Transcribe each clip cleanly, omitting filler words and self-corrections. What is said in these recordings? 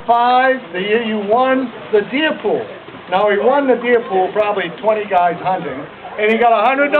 5, the year you won the deer pool. Now, he won the deer pool, probably 20 guys hunting, and he got $100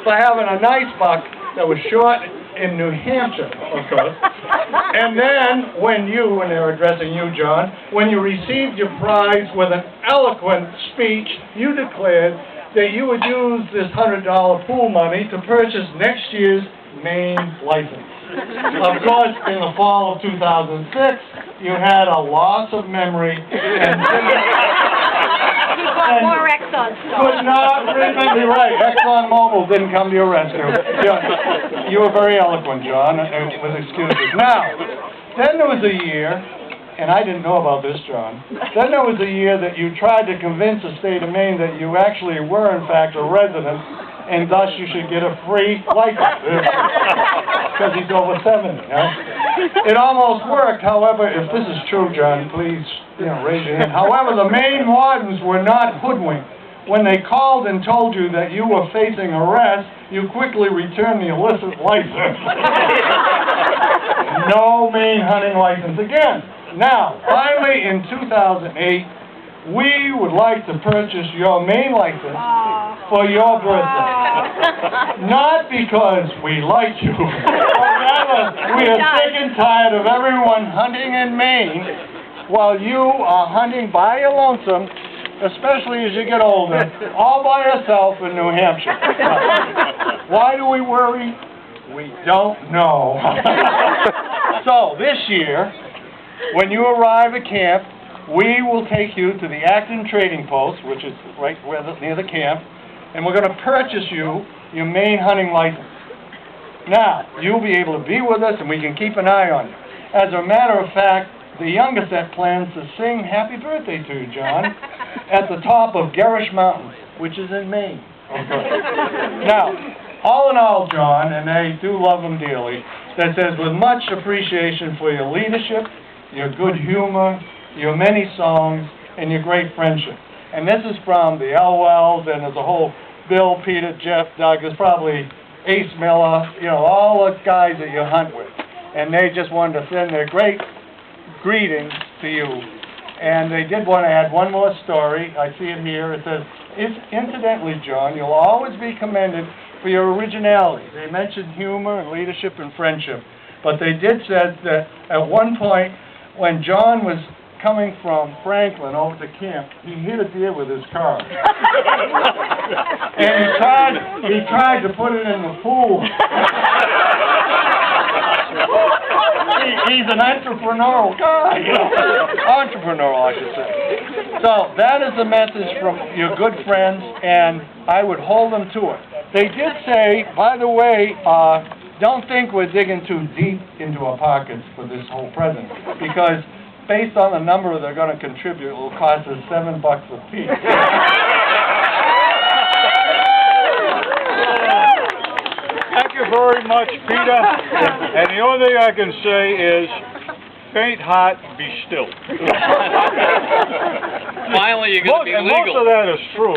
for having a nice buck that was shot in New Hampshire, of course. And then, when they're addressing you, John, when you received your prize with an eloquent speech, you declared that you would use this $100 pool money to purchase next year's Maine license. Of course, in the fall of 2006, you had a loss of memory and more Exxon stuff. could not remember. Right, ExxonMobil didn't come to your rescue. You were very eloquent, John, with excuses. Now, then there was a year, and I didn't know about this, John. Then there was a year that you tried to convince the state of Maine that you actually were, in fact, a resident, and thus you should get a free license. Because he's over 70, huh? It almost worked. However, if this is true, John, please, raise your hand. However, the Maine wardens were not hoodwinked. When they called and told you that you were facing arrest, you quickly returned the illicit license. No Maine hunting license again. Now, finally, in 2008, we would like to purchase your Maine license for your birthday. Not because we like you, but rather we are sick and tired of everyone hunting in Maine while you are hunting by your lonesome, especially as you get older, all by yourself in New Hampshire. Why do we worry? We don't know. So, this year, when you arrive at camp, we will take you to the Acton Trading Post, which is right near the camp, and we're going to purchase you your Maine hunting license. Now, you'll be able to be with us, and we can keep an eye on you. As a matter of fact, the youngest set plans to sing happy birthday to you, John, at the top of Gerrish Mountain, which is in Maine. Now, all in all, John, and I do love him dearly, that says, with much appreciation for your leadership, your good humor, your many songs, and your great friendship. And this is from the Elwells, and there's a whole Bill, Peter, Jeff, Doug, there's probably Ace Miller, all the guys that you hunt with. And they just wanted to send their great greetings to you. And they did want to add one more story. I see it here. It says, incidentally, John, you'll always be commended for your originality. They mentioned humor and leadership and friendship. But they did say that at one point, when John was coming from Franklin over to camp, he hit a deer with his car. And he tried to put it in the pool. He's an entrepreneurial guy, entrepreneurial, I should say. So that is the message from your good friends, and I would hold them to it. They did say, by the way, don't think we're digging too deep into our pockets for this whole present, because based on the number they're going to contribute, it will cost us $7 a piece. Thank you very much, Peter. And the only thing I can say is, faint heart, be still. Finally, you're going to be legal. Most of that is true.